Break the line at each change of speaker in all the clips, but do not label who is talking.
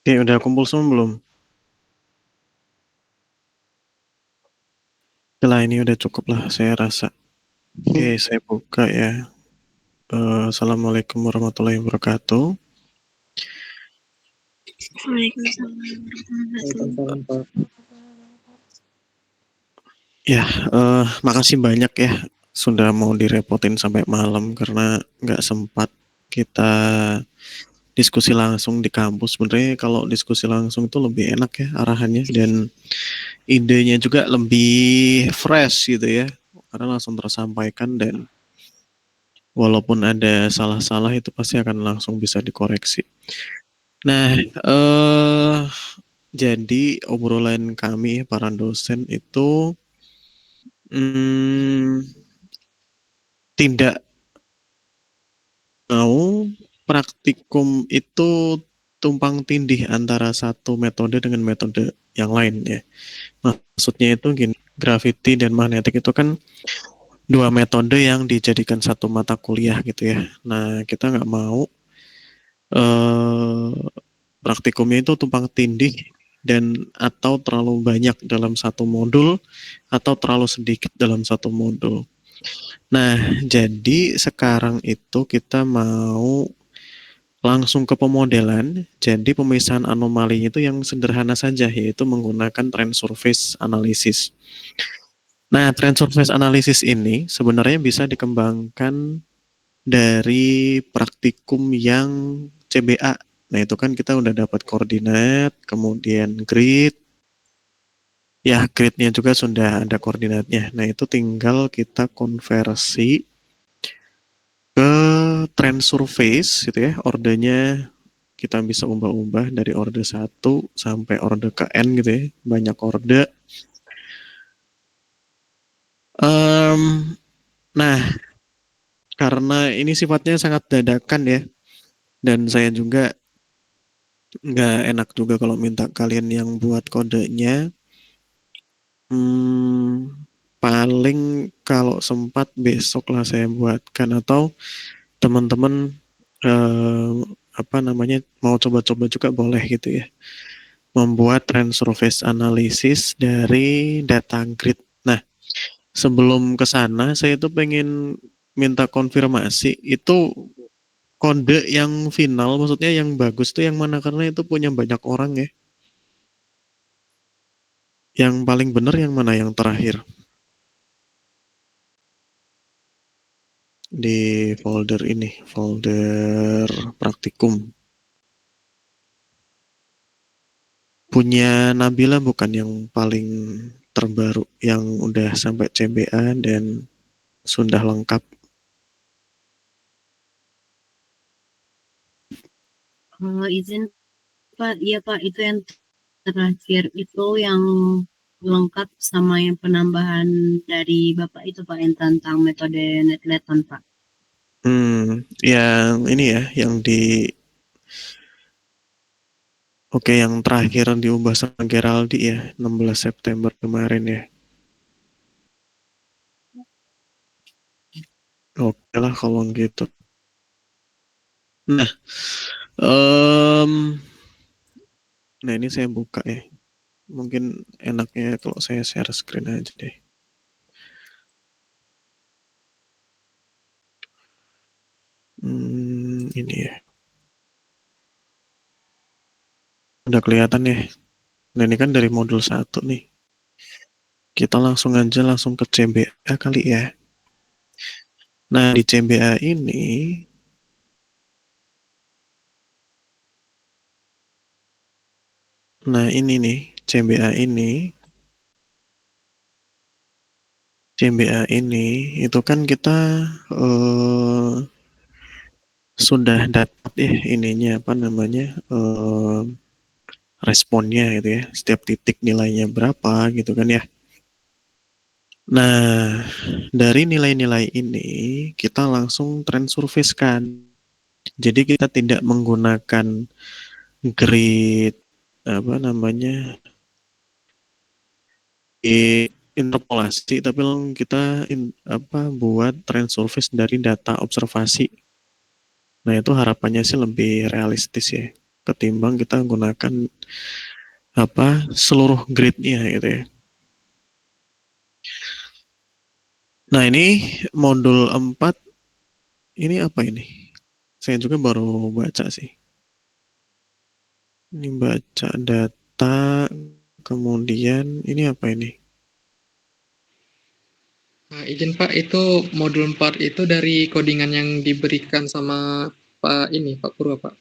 Oke, udah kumpul semua belum? Setelah ini udah cukup lah, saya rasa. Oke, saya buka ya. Assalamualaikum warahmatullahi wabarakatuh.
Waalaikumsalam Pak.
Ya, makasih banyak ya sudah mau direpotin sampai malam karena nggak sempat kita diskusi langsung di kampus. Sebenarnya kalau diskusi langsung itu lebih enak ya arahannya dan idenya juga lebih fresh gitu ya. Karena langsung tersampaikan dan walaupun ada salah-salah itu pasti akan langsung bisa dikoreksi. Nah, jadi obrolan kami para dosen itu hmm, tidak mau praktikum itu tumpang tindih antara satu metode dengan metode yang lain ya. Maksudnya itu gini, gravity dan magnetik itu kan dua metode yang dijadikan satu mata kuliah gitu ya. Nah, kita nggak mau eh, praktikumnya itu tumpang tindih dan atau terlalu banyak dalam satu modul atau terlalu sedikit dalam satu modul. Nah, jadi sekarang itu kita mau langsung ke pemodelan. Jadi pemisahan anomalinya itu yang sederhana saja, yaitu menggunakan trend surface analysis. Nah, trend surface analysis ini sebenarnya bisa dikembangkan dari praktikum yang CBA. Nah, itu kan kita udah dapat koordinat, kemudian grid. Ya, gridnya juga sudah ada koordinatnya. Nah, itu tinggal kita konversi ke trend surface gitu ya. Ordenya kita bisa ubah-ubah dari orde 1 sampai orde ke N gitu ya. Banyak orde. Um, nah, karena ini sifatnya sangat dadakan ya. Dan saya juga nggak enak juga kalau minta kalian yang buat kodenya. Paling kalau sempat besok lah saya buatkan atau teman-teman eh, apa namanya mau coba-coba juga boleh gitu ya. Membuat trend surface analysis dari data grid. Nah, sebelum ke sana saya tuh pengen minta konfirmasi itu kode yang final maksudnya yang bagus tuh yang mana karena itu punya banyak orang ya. Yang paling benar yang mana yang terakhir di folder ini, folder praktikum. Punya Nabila bukan yang paling terbaru yang udah sampai CBA dan sudah lengkap.
Izin Pak, iya Pak, itu yang terakhir itu yang lengkap sama yang penambahan dari Bapak itu Pak yang tentang metode netleton Pak.
Yang ini ya, yang di oke yang terakhir diubah sama Geraldi ya, 16 September kemarin ya. Oke lah kalau gitu. Nah, em, nah ini saya buka ya. Mungkin enaknya kalau saya share screen aja deh. Ini ya. Udah kelihatan ya. Nah ini kan dari modul 1 nih. Kita langsung aja langsung ke CBA kali ya. Nah di CBA ini, nah ini nih CBA ini, CBA ini itu kan kita eh, sudah dapat ya ininya apa namanya responnya gitu ya. Setiap titik nilainya berapa gitu kan ya. Nah, dari nilai-nilai ini kita langsung trend surface kan. Jadi kita tidak menggunakan grid apa namanya interpolasi, tapi kita apa buat trend surface dari data observasi. Nah itu harapannya sih lebih realistis ya. ketimbang kita gunakan seluruh gridnya gitu ya. Nah ini modul 4 ini apa ini? Saya juga baru baca sih. Ini baca data, kemudian ini apa ini?
Nah, izin Pak, itu modul 4 itu dari codingan yang diberikan sama Pak Purwa, Pak.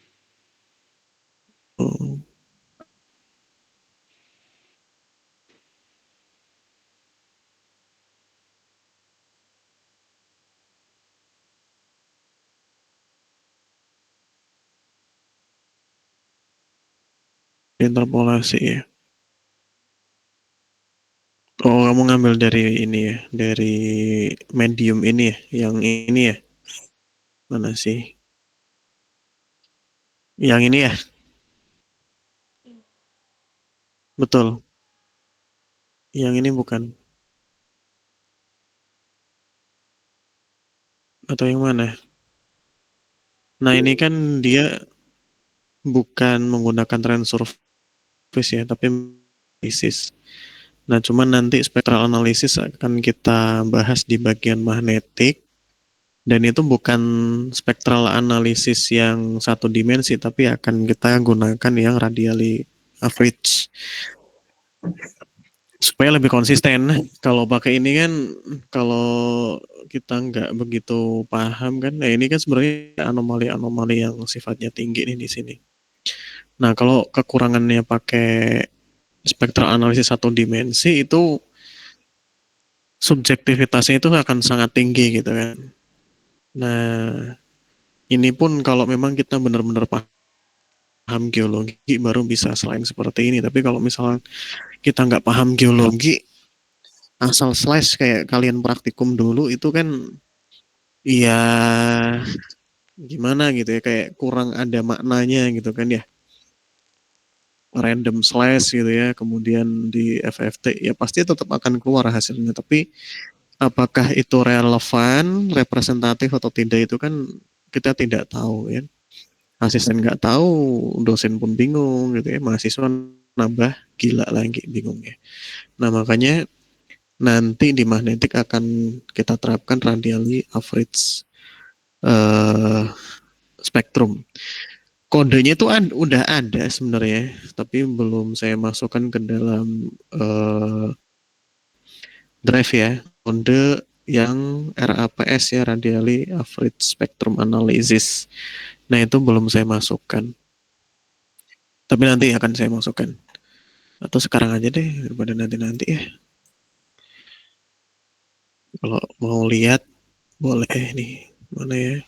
Oh, interpolasi ya. Oh, kamu ngambil dari ini ya, dari medium ini ya, yang ini ya. Mana sih? Yang ini ya, betul. Yang ini bukan. Atau yang mana? Nah, ini kan dia bukan menggunakan transfer surface ya, tapi analisis. Nah, cuman nanti spectral analysis akan kita bahas di bagian magnetik, dan itu bukan spectral analysis yang satu dimensi, tapi akan kita gunakan yang radially average supaya lebih konsisten. Kalau pakai ini kan, kalau kita nggak begitu paham kan, nah ini kan sebenarnya anomali-anomali yang sifatnya tinggi nih di sini. Nah, kalau kekurangannya pakai spektral analisis satu dimensi itu subjektivitasnya itu akan sangat tinggi gitu kan. Nah, ini pun kalau memang kita benar-benar paham geologi baru bisa selain seperti ini. Tapi kalau misalnya kita nggak paham geologi, asal slice kayak kalian praktikum dulu itu kan ya gimana gitu ya, kayak kurang ada maknanya gitu kan ya. Random slice gitu ya, kemudian di FFT ya pasti tetap akan keluar hasilnya. Tapi apakah itu relevan, representatif atau tidak itu kan kita tidak tahu ya. Asisten nggak tahu, dosen pun bingung gitu ya, mahasiswa nambah gila lagi bingungnya. Nah makanya nanti di magnetik akan kita terapkan radially average eh, spektrum. Kodenya itu udah ada sebenarnya, tapi belum saya masukkan ke dalam drive ya. Kode yang RAPS ya, radially average spectrum analysis. Nah itu belum saya masukkan, tapi nanti akan saya masukkan. Atau sekarang aja deh daripada nanti-nanti ya. Kalau mau lihat boleh nih. Mana ya?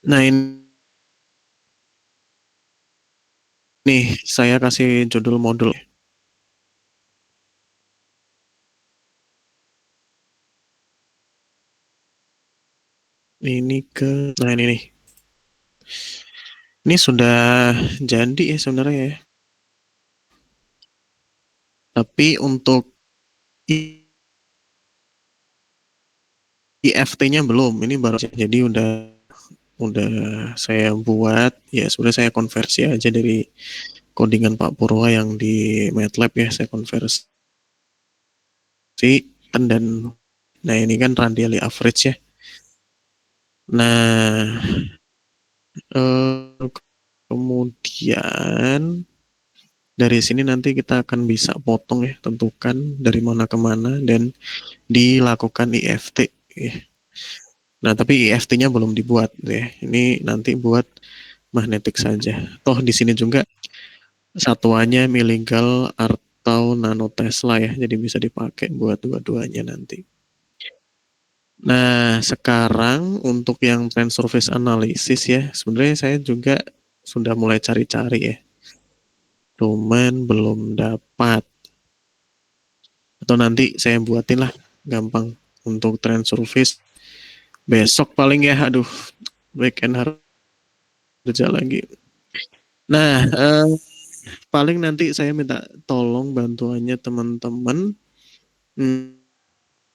Nah ini nih saya kasih judul modul. Ini ke, nah ini nih. Ini sudah jadi ya sebenarnya ya. Tapi untuk IFT-nya belum. Ini baru jadi udah saya buat ya, sudah saya konversi aja dari codingan Pak Purwa yang di MATLAB ya, saya konversi dan nah ini kan radially average ya. Nah kemudian dari sini nanti kita akan bisa potong ya, tentukan dari mana ke mana dan dilakukan IFT ya. Nah tapi IFT-nya belum dibuat ya. Ini nanti buat magnetik saja. Toh di sini juga satuannya miligal atau nanotesla ya, jadi bisa dipakai buat dua-duanya nanti. Nah, sekarang untuk yang trend surface analysis ya, sebenarnya saya juga sudah mulai cari-cari ya, cuman belum dapat. Atau nanti saya buatin lah, gampang untuk trend surface. Besok paling ya, aduh, weekend harus kerja lagi. Nah, paling nanti saya minta tolong bantuannya teman-teman.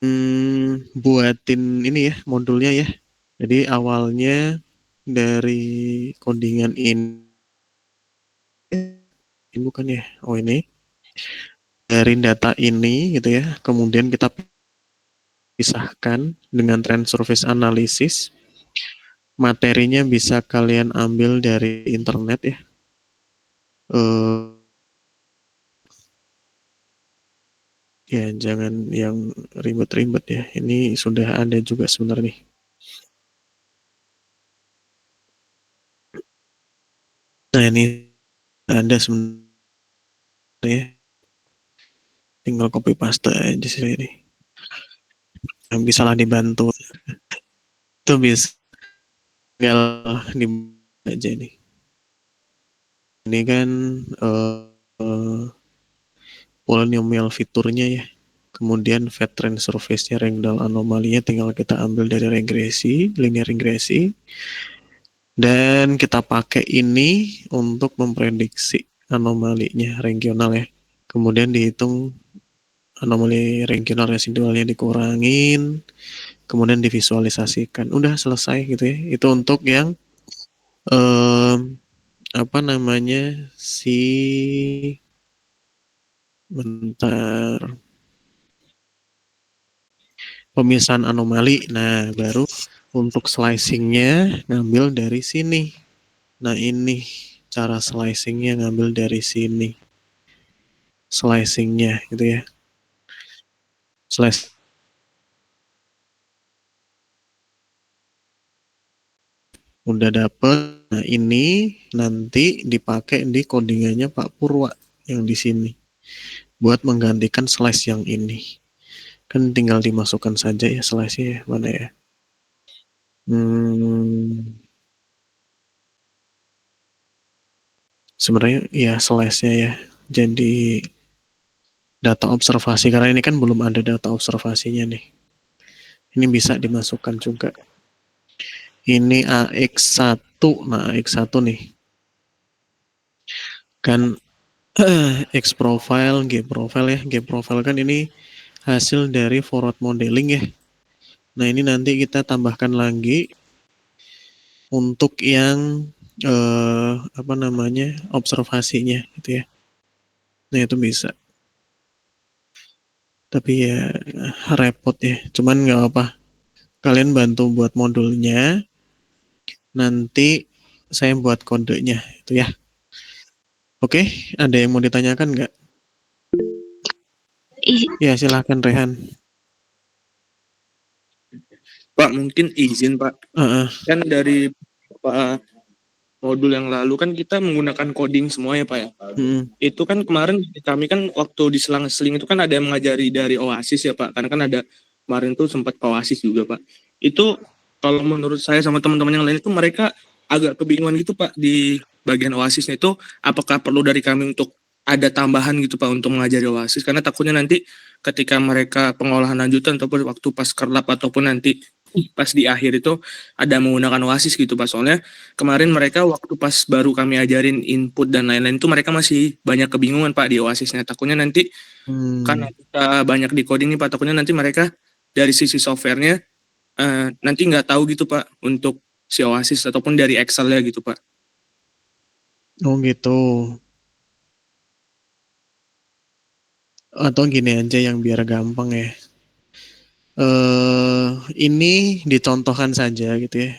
Hmm, buatin ini ya modulnya ya. Jadi awalnya dari codingan ini ini bukan ya? Oh ini. Dari data ini gitu ya, kemudian kita pisahkan dengan trend surface analysis. Materinya bisa kalian ambil dari internet ya. Ya jangan yang ribet-ribet ya. Ini sudah ada juga sebenarnya. Nah ini ada sebenarnya. Tinggal copy paste aja sih ini. Yang bisa lah dibantu. Itu bisa tinggal dibantu aja nih. Ini kan polynomial fiturnya ya. Kemudian fat trend surface-nya, ragdoll anomalinya tinggal kita ambil dari regresi, linear regresi. Dan kita pakai ini untuk memprediksi anomalinya regional ya. Kemudian dihitung anomali regional residualnya dikurangin, kemudian divisualisasikan. Udah selesai gitu ya. Itu untuk yang apa namanya bentar, pemisahan anomali. Nah, baru untuk slicingnya ngambil dari sini. Nah, ini cara slicingnya ngambil dari sini. Slicingnya gitu ya. Slice udah dapet. Nah, ini nanti dipakai di codingannya Pak Purwa yang di sini buat menggantikan slice yang ini. Kan tinggal dimasukkan saja ya slice-nya ya. Mana ya? Sebenarnya ya slice-nya ya. Jadi data observasi, karena ini kan belum ada data observasinya nih. Ini bisa dimasukkan juga. Ini AX1. Nah, AX1 nih. Kan X profile, G profile ya. G profile kan ini hasil dari forward modeling ya. Nah, ini nanti kita tambahkan lagi untuk yang apa namanya? Observasinya gitu ya. Nah, itu bisa. Tapi ya repot ya. Cuman nggak apa. Kalian bantu buat modulnya. Nanti saya buat kodenya itu ya. Oke, ada yang mau ditanyakan nggak? Ya, silahkan Rehan.
Pak, mungkin izin Pak.
Uh-uh.
Kan dari Pak modul yang lalu kan kita menggunakan coding semua ya Pak ya. Itu kan kemarin kami kan waktu di selang-seling itu kan ada yang mengajari dari Oasis ya Pak. Karena kan ada kemarin tuh sempat ke Oasis juga Pak. Itu kalau menurut saya sama teman-teman yang lain itu mereka agak kebingungan gitu Pak di bagian Oasisnya itu, apakah perlu dari kami untuk ada tambahan gitu Pak untuk mengajari Oasis, karena takutnya nanti ketika mereka pengolahan lanjutan ataupun waktu pas kerlap ataupun nanti pas di akhir itu ada menggunakan Oasis gitu Pak. Soalnya kemarin mereka waktu pas baru kami ajarin input dan lain-lain itu mereka masih banyak kebingungan Pak di Oasisnya. Takutnya nanti karena kita banyak di coding nih Pak, takutnya nanti mereka dari sisi softwarenya nanti nggak tahu gitu Pak untuk si Oasis ataupun dari Excel ya gitu Pak.
Oh gitu. Atau gini aja yang biar gampang ya. Ini dicontohkan saja gitu ya.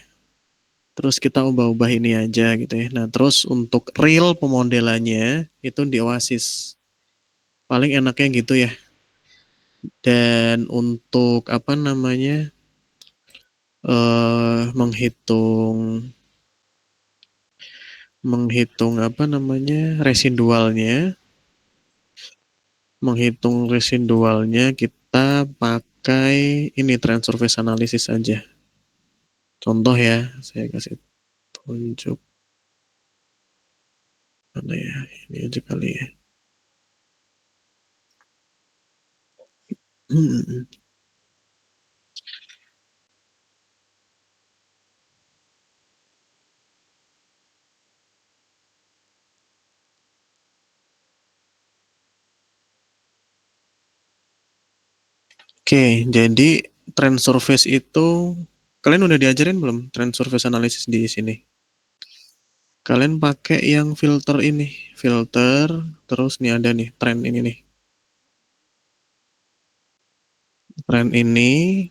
Terus kita ubah-ubah ini aja gitu ya. Nah, terus untuk real pemodelannya itu di Oasis. Paling enaknya gitu ya. Dan untuk apa namanya? Menghitung apa namanya? Residualnya kita pakai ini trend surface analysis aja. Contoh ya, saya kasih tunjuk. Mana ya? Ini aja kali ya. Oke, jadi trend surface itu kalian udah diajarin belum trend surface analysis di sini? Kalian pakai yang filter ini, filter, terus nih ada nih tren ini nih. Tren ini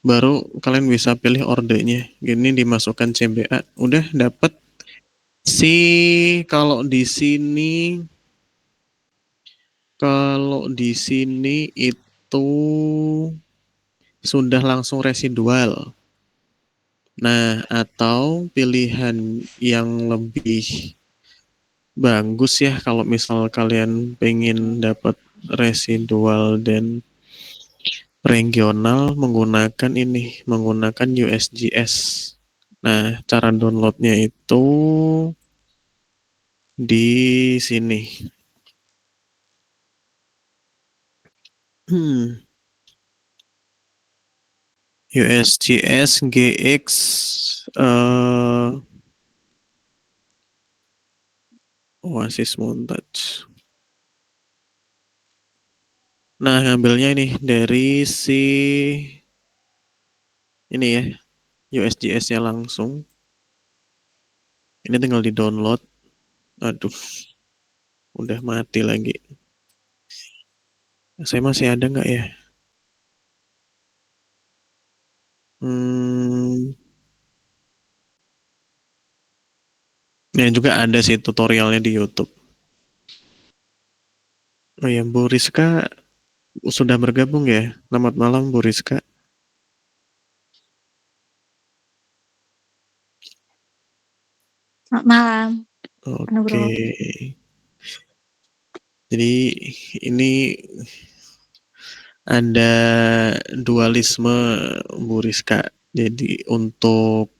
baru kalian bisa pilih ordenya. Gini dimasukkan CBA, udah dapat. Kalau di sini itu sudah langsung residual. Nah, atau pilihan yang lebih bagus ya kalau misal kalian pengen dapat residual dan regional menggunakan USGS. Nah, cara downloadnya itu di sini. USGS GX Oasis Montage. Nah, ngambilnya ini dari si ini ya, USGS-nya langsung. Ini tinggal di-download. Aduh, udah mati lagi. Saya masih ada nggak ya? Ya juga ada sih tutorialnya di YouTube. Oh ya, Bu Rizka sudah bergabung ya. Selamat malam Bu Rizka.
Selamat malam.
Oke. Jadi ini ada dualisme Bu Rizka. Jadi untuk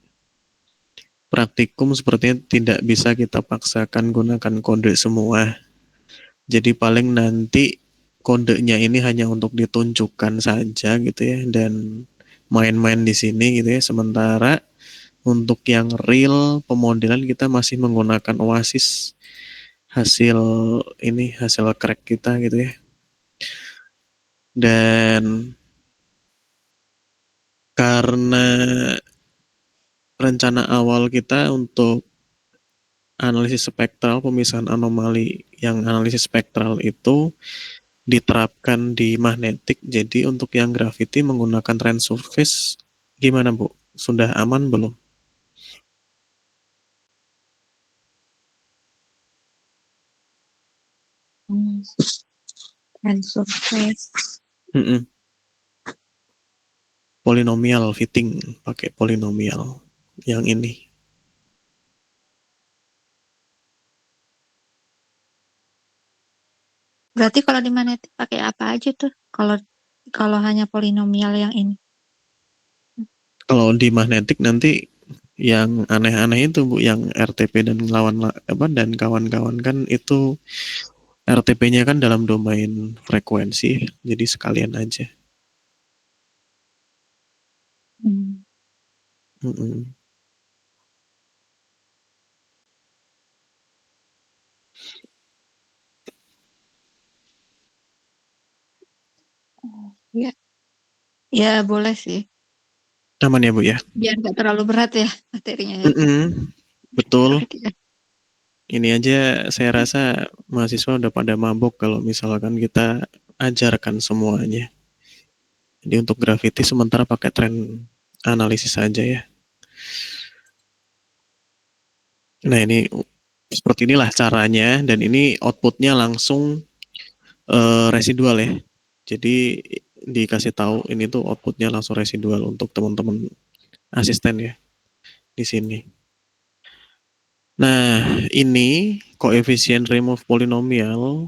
praktikum sepertinya tidak bisa kita paksakan gunakan kode semua. Jadi paling nanti kodenya ini hanya untuk ditunjukkan saja gitu ya dan main-main di sini gitu ya. Sementara untuk yang real pemodelan kita masih menggunakan Oasis hasil crack kita gitu ya. Dan karena rencana awal kita untuk analisis spektral, pemisahan anomali yang analisis spektral itu diterapkan di magnetik. Jadi untuk yang gravity menggunakan trend surface gimana Bu? Sudah aman belum?
Trend surface.
Polinomial fitting, pakai polinomial yang ini.
Berarti kalau di magnetik pakai apa aja tuh? Kalau hanya polinomial yang ini.
Kalau di magnetik nanti yang aneh-aneh itu Bu, yang RTP dan dan kawan-kawan kan itu RTP-nya kan dalam domain frekuensi, jadi sekalian aja.
Ya, ya boleh sih.
Aman ya Bu ya?
Biar nggak terlalu berat ya materinya. Ya.
Betul. Ini aja saya rasa mahasiswa udah pada mabuk kalau misalkan kita ajarkan semuanya. Jadi untuk gravity sementara pakai tren analisis saja ya. Nah ini seperti inilah caranya dan ini outputnya langsung residual ya. Jadi dikasih tahu ini tuh outputnya langsung residual untuk teman-teman asisten ya di sini. Nah ini koefisien remove polinomial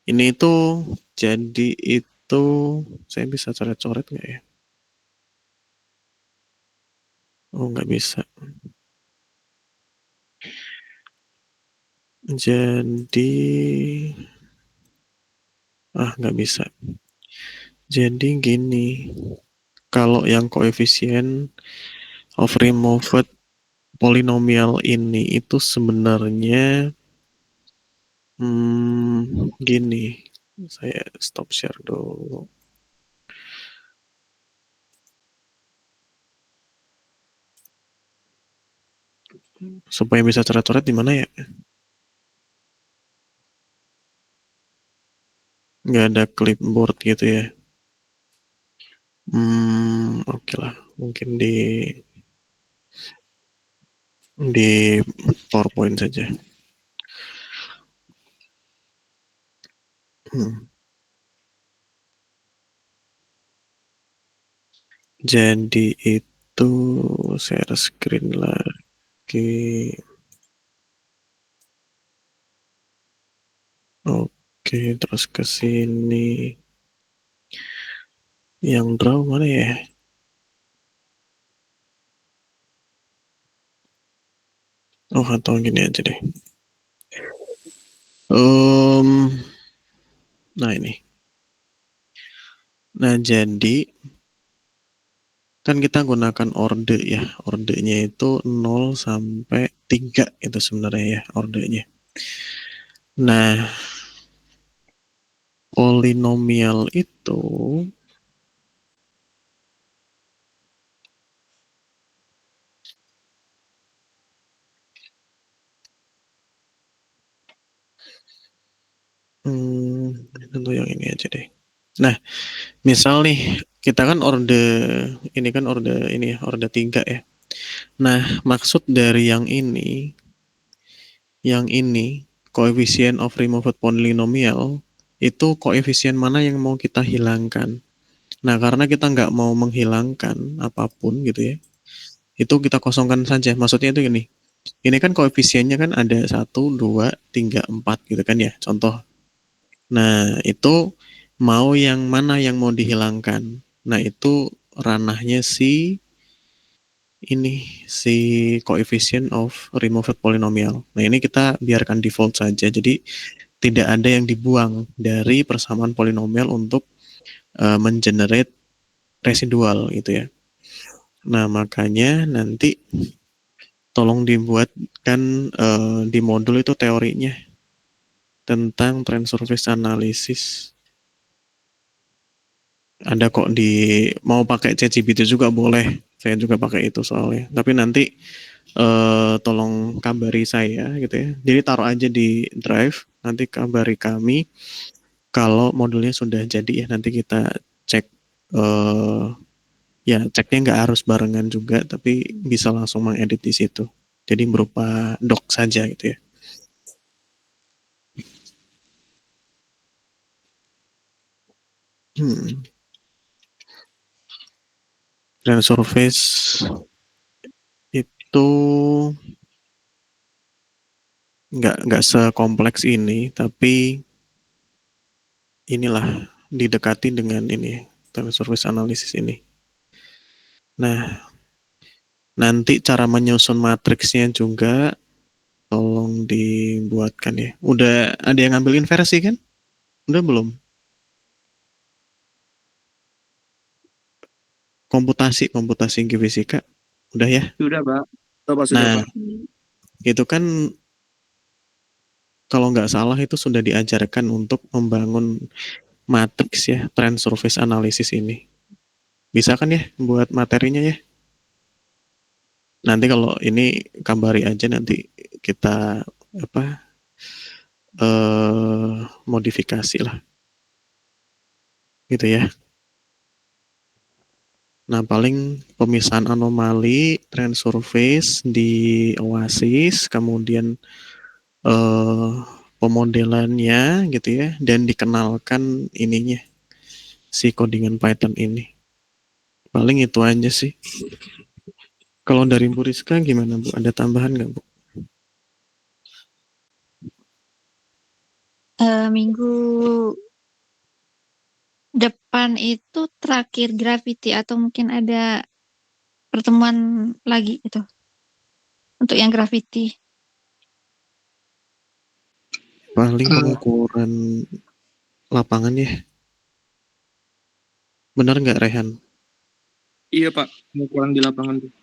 ini itu jadi itu saya bisa coret-coret nggak ya? Oh nggak bisa. Jadi nggak bisa. Jadi gini, kalau yang koefisien of removed polinomial ini itu sebenarnya gini, saya stop share dulu. supaya bisa coret-coret di mana ya? Nggak ada clipboard gitu ya. Oke lah. Mungkin di PowerPoint saja. Hmm. Jadi itu share screen lagi. Oke, terus ke sini. Yang draw mana ya? Oh, atau gini aja deh. Nah ini. Nah jadi kan kita gunakan orde ya. Ordenya itu 0 sampai 3 itu sebenarnya ya ordenya. Nah, polinomial itu tentu yang ini aja deh. Nah, misal nih kita kan orde ini kan orde ini ya, orde 3 ya. Nah, maksud dari yang ini coefficient of removed polynomial itu koefisien mana yang mau kita hilangkan. Nah, karena kita nggak mau menghilangkan apapun gitu ya, itu kita kosongkan saja. Maksudnya itu gini, ini kan koefisiennya kan ada 1, 2, 3, 4 gitu kan ya, contoh. Nah, itu mau yang mana yang mau dihilangkan. Nah, itu ranahnya si coefficient of removed polynomial. Nah, ini kita biarkan default saja. Jadi tidak ada yang dibuang dari persamaan polinomial untuk mengenerate residual gitu ya. Nah, makanya nanti tolong dibuatkan di modul itu teorinya tentang trend surface analysis. Ada kok mau pakai ChatGPT juga boleh. Saya juga pakai itu soalnya. Tapi nanti tolong kabari saya gitu ya. Jadi taruh aja di Drive, nanti kabari kami kalau modulnya sudah jadi ya. Nanti kita cek ya ceknya nggak harus barengan juga, tapi bisa langsung mengedit di situ. Jadi berupa doc saja gitu ya. Dan surface itu nggak sekompleks ini, tapi inilah didekati dengan ini trend surface analysis ini. Nah, nanti cara menyusun matriksnya juga tolong dibuatkan ya. Udah ada yang ngambil inversi kan? Udah belum? Komputasi geofisika. Udah ya?
Sudah, Pak. Sudah,
Nah,
Pak.
itu kan kalau nggak salah itu sudah diajarkan untuk membangun matriks ya, trend surface analysis ini. Bisa kan ya buat materinya ya? Nanti kalau ini kabari aja nanti kita modifikasi lah. Gitu ya. Nah, paling pemisahan anomali, trend surface di Oasis, kemudian pemodelannya gitu ya, dan dikenalkan ininya si codingan Python ini. Paling itu aja sih. Kalau dari Bu Rizka gimana Bu? Ada tambahan nggak Bu?
Minggu depan itu terakhir Gravity atau mungkin ada pertemuan lagi gitu untuk yang Gravity.
Paling pengukuran lapangan ya. Benar nggak Rehan?
Iya, Pak. Pengukuran di lapangan tuh.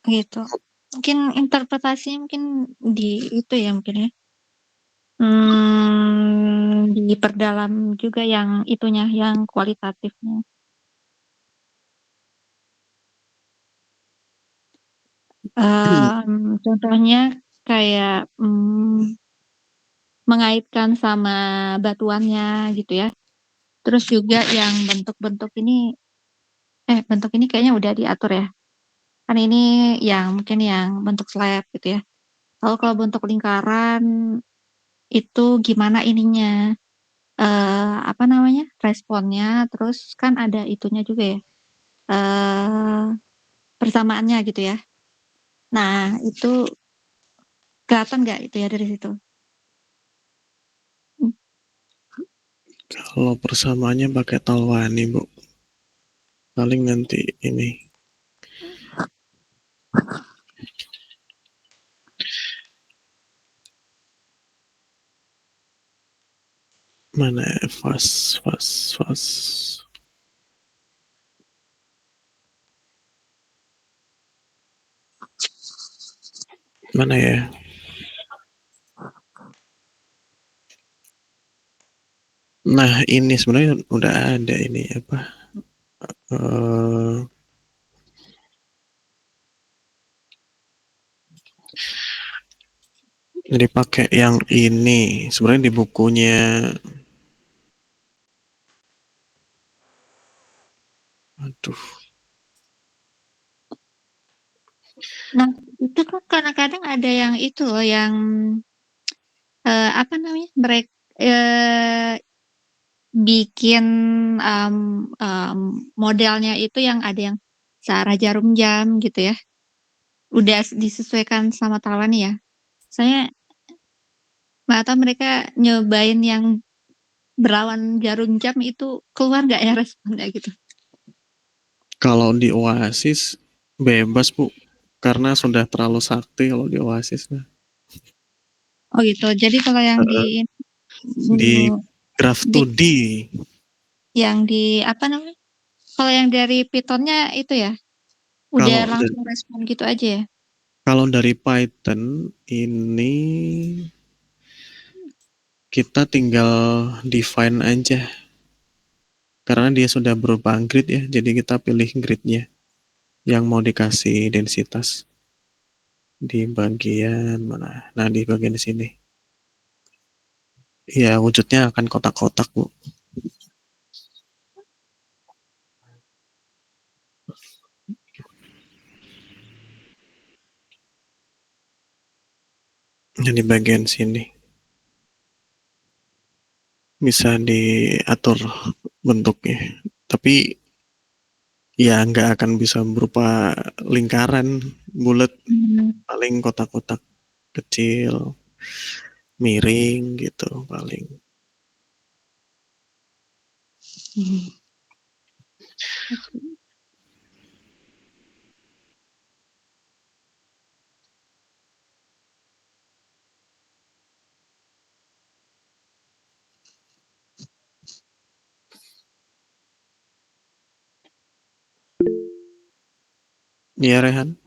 Gitu. Mungkin interpretasinya mungkin di itu ya mungkin ya. Diperdalam juga yang itunya, yang kualitatifnya. Contohnya kayak mengaitkan sama batuannya gitu ya. Terus juga yang bentuk-bentuk ini kayaknya udah diatur ya. Kan ini yang mungkin yang bentuk slab gitu ya. Lalu kalau bentuk lingkaran itu gimana ininya, apa namanya, responnya, terus kan ada itunya juga ya, persamaannya gitu ya. Nah, itu kelihatan nggak itu ya dari situ?
Kalau persamaannya pakai Talwani, Bu. Paling nanti ini. Mana ya? Fast. Mana ya? Nah, ini sebenarnya udah ada ini apa? Jadi pakai yang ini. Sebenarnya di bukunya. Aduh.
Nah, itu kan kadang-kadang ada yang itu loh, yang apa namanya, mereka bikin modelnya itu yang ada yang searah jarum jam gitu ya. Udah disesuaikan sama Talwani ya. Saya nggak tahu mereka nyobain yang berlawan jarum jam itu keluar nggak ya responnya gitu.
Kalau di Oasis bebas, Bu. Karena sudah terlalu sakti kalau di Oasis.
Oh gitu. Jadi kalau yang di
Di Graph 2D.
yang di apa namanya? Kalau yang dari Python-nya itu ya, udah langsung respon gitu aja ya?
Kalau dari Python ini kita tinggal define aja. Karena dia sudah berupa grid ya, jadi kita pilih gridnya yang mau dikasih densitas di bagian mana? Nah, di bagian sini. Ya, wujudnya akan kotak-kotak, Bu. Yang di bagian sini. Bisa diatur bentuknya. Tapi ya nggak akan bisa berupa lingkaran, bulat, paling kotak-kotak kecil, miring gitu paling. Iya, Rehan?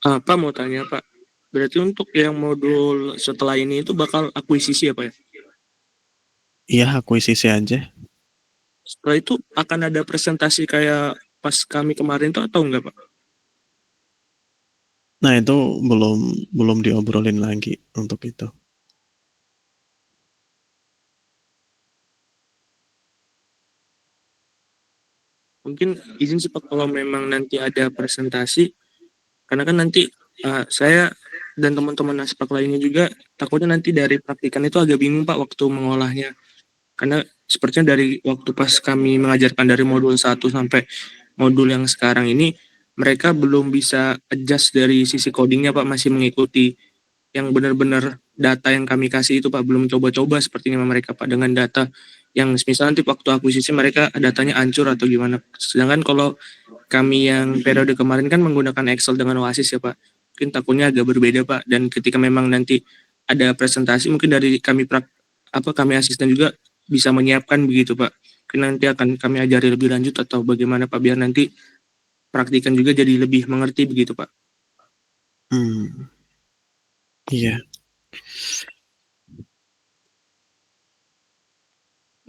Pak mau tanya Pak, berarti untuk yang modul setelah ini itu bakal akuisisi ya Pak ya?
Iya, akuisisi aja.
Setelah itu akan ada presentasi kayak pas kami kemarin tuh atau enggak Pak?
Nah, itu belum diobrolin lagi untuk itu.
Mungkin izin sih Pak kalau memang nanti ada presentasi, karena kan nanti saya dan teman-teman aspek lainnya juga takutnya nanti dari praktikan itu agak bingung Pak waktu mengolahnya. Karena sepertinya dari waktu pas kami mengajarkan dari modul 1 sampai modul yang sekarang ini, mereka belum bisa adjust dari sisi codingnya Pak, masih mengikuti yang benar-benar data yang kami kasih itu Pak, belum coba-coba sepertinya mereka Pak dengan data yang misalnya nanti waktu akuisisi mereka datanya hancur atau gimana. Sedangkan kalau kami yang periode kemarin kan menggunakan Excel dengan Oasis ya Pak, mungkin takutnya agak berbeda Pak, dan ketika memang nanti ada presentasi mungkin dari kami asisten juga bisa menyiapkan begitu Pak. Mungkin nanti akan kami ajari lebih lanjut atau bagaimana Pak, biar nanti praktikan juga jadi lebih mengerti begitu Pak.
Iya.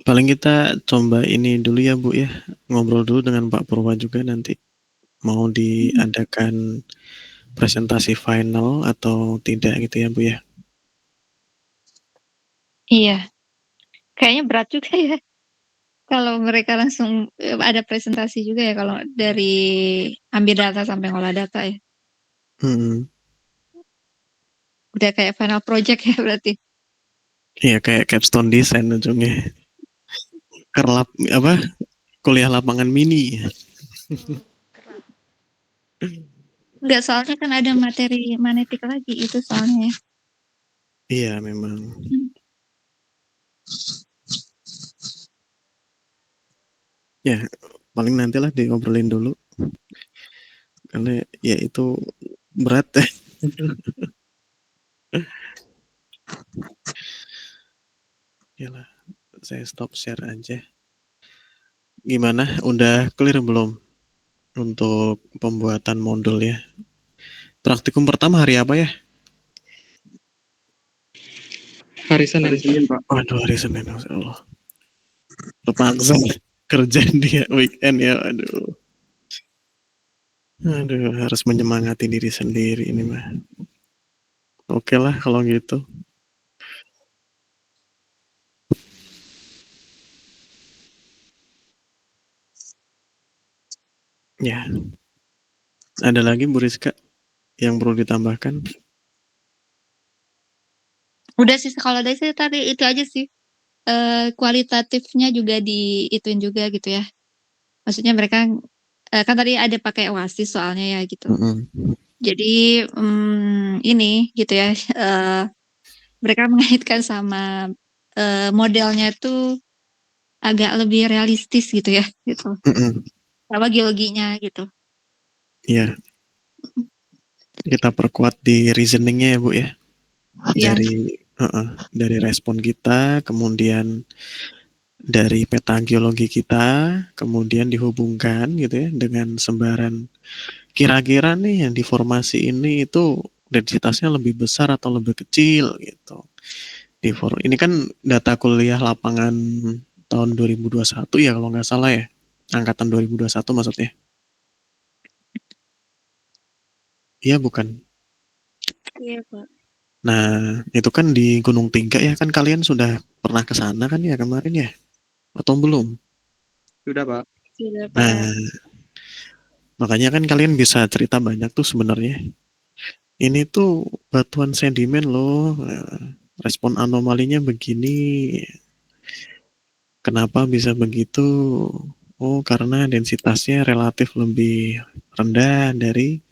Paling kita coba ini dulu ya Bu ya, ngobrol dulu dengan Pak Purwa juga nanti mau diadakan presentasi final atau tidak gitu ya Bu ya?
Iya, kayaknya berat juga ya. Kalau mereka langsung ada presentasi juga ya kalau dari ambil data sampai ngolah data ya.
Hmm.
Udah kayak final project ya berarti.
Iya kayak capstone design ujungnya. Kerlap apa? Kuliah lapangan mini.
Enggak, soalnya kan ada materi magnetik lagi itu soalnya ya.
Iya memang. Ya paling nantilah diobrolin dulu. Karena ya itu berat ya. Yalah, saya stop share aja. Gimana? Udah clear belum untuk pembuatan modul ya? Praktikum pertama hari apa ya?
Hari Senin, Pak.
Pak.
Waduh, hari Senin, Masya Allah. Terpaksa kerja dia weekend ya, aduh. Aduh, harus menyemangati diri sendiri ini mah. Oke lah kalau gitu. Ya, ada lagi Bu Rizka yang perlu ditambahkan?
Udah sih kalau dari saya tadi itu aja sih. Kualitatifnya juga diituin juga gitu ya. Maksudnya mereka kan tadi ada pakai Oasis soalnya ya gitu. Jadi ini gitu ya. Mereka mengaitkan sama modelnya tuh agak lebih realistis gitu ya gitu. Sama geologinya gitu.
Iya. Kita perkuat di reasoningnya ya Bu ya.
Iya.
Dari respon kita, kemudian dari peta geologi kita, kemudian dihubungkan gitu ya dengan sembaran. Kira-kira nih yang di formasi ini itu densitasnya lebih besar atau lebih kecil gitu. Ini kan data kuliah lapangan tahun 2021 ya kalau nggak salah ya. Angkatan 2021 maksudnya. Iya bukan?
Iya, Pak.
Nah, itu kan di Gunung Tingga ya kan kalian sudah pernah ke sana kan ya kemarin ya? Atau belum?
Sudah, Pak.
Sudah, Pak.
Nah, makanya kan kalian bisa cerita banyak tuh sebenarnya. Ini tuh batuan sedimen loh. Respon anomalinya begini. Kenapa bisa begitu? Oh, karena densitasnya relatif lebih rendah dari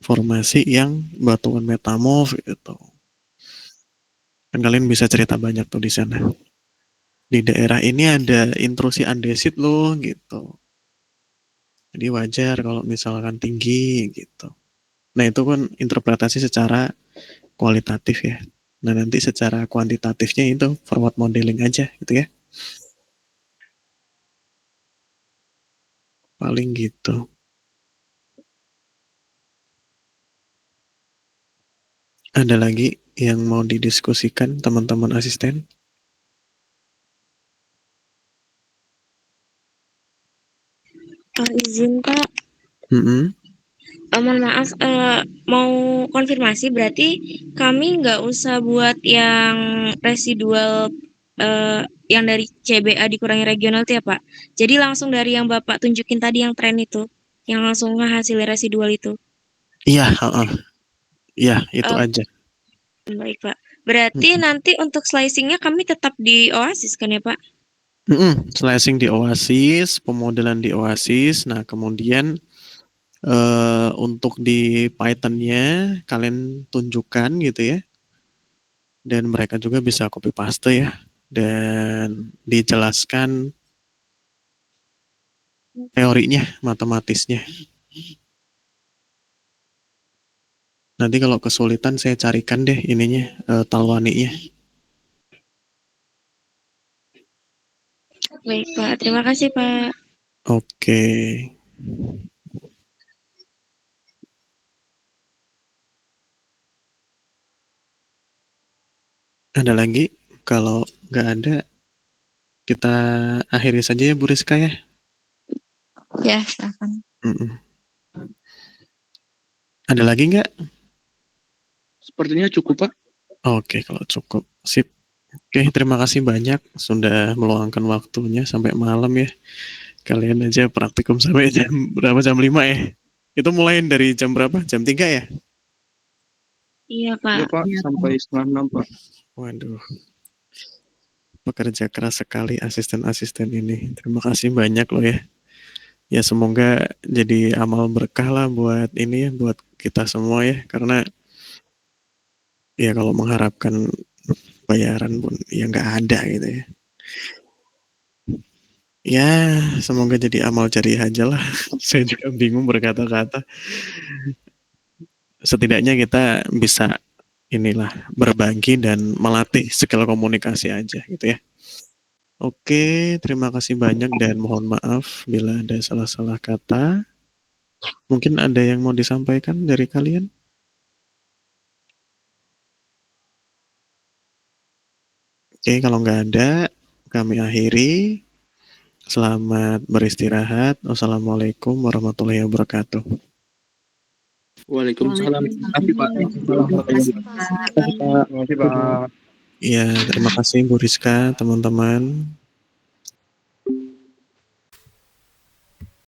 formasi yang batuan metamorf gitu. Kan kalian bisa cerita banyak tuh di sana. Di daerah ini ada intrusi andesit loh gitu. Jadi wajar kalau misalkan tinggi gitu. Nah itu kan interpretasi secara kualitatif ya. Nah nanti secara kuantitatifnya itu forward modeling aja gitu ya. Paling gitu. Ada lagi yang mau didiskusikan teman-teman asisten?
Izin Pak, mohon maaf, mau konfirmasi berarti kami nggak usah buat yang residual yang dari CBA dikurangi regional itu ya Pak. Jadi langsung dari yang Bapak tunjukin tadi yang tren itu, yang langsung hasil residual itu.
Iya, iya itu
Eh,
aja.
Baik Pak. Berarti nanti untuk slicingnya kami tetap di Oasis kan ya Pak?
Slicing di Oasis, pemodelan di Oasis. Nah kemudian untuk di Python-nya kalian tunjukkan gitu ya. Dan mereka juga bisa copy paste ya. Dan dijelaskan teorinya, matematisnya. Nanti kalau kesulitan saya carikan deh ininya, talwaninya.
Baik Pak, terima kasih Pak.
Oke. Ada lagi? Kalau nggak ada, kita akhiri saja ya Bu Rizka ya.
Ya, silakan.
Mm-mm. Ada lagi nggak?
Sepertinya cukup, Pak.
Oke, kalau cukup. Sip. Oke, terima kasih banyak sudah meluangkan waktunya sampai malam ya. Kalian aja praktikum sampai jam berapa? Jam 5 ya? Itu mulai dari jam berapa? Jam 3 ya?
Iya,
Iya,
Pak.
Pak, sampai setengah 6, Pak.
Waduh, pekerja keras sekali asisten-asisten ini. Terima kasih banyak loh ya. Ya semoga jadi amal berkah lah buat ini ya, buat kita semua ya. Karena ya kalau mengharapkan bayaran pun ya nggak ada gitu ya. Ya semoga jadi amal jariah aja lah. Saya juga bingung berkata-kata. Setidaknya kita bisa inilah berbagi dan melatih skill komunikasi aja gitu ya. Oke, terima kasih banyak dan mohon maaf bila ada salah-salah kata. Mungkin ada yang mau disampaikan dari kalian? Oke, kalau nggak ada, kami akhiri. Selamat beristirahat. Wassalamualaikum warahmatullahi wabarakatuh.
Waalaikumsalam. Terima kasih, Pak.
Terima kasih, Pak.
Terima kasih, Pak.
Ya, terima kasih Bu Rizka, teman-teman.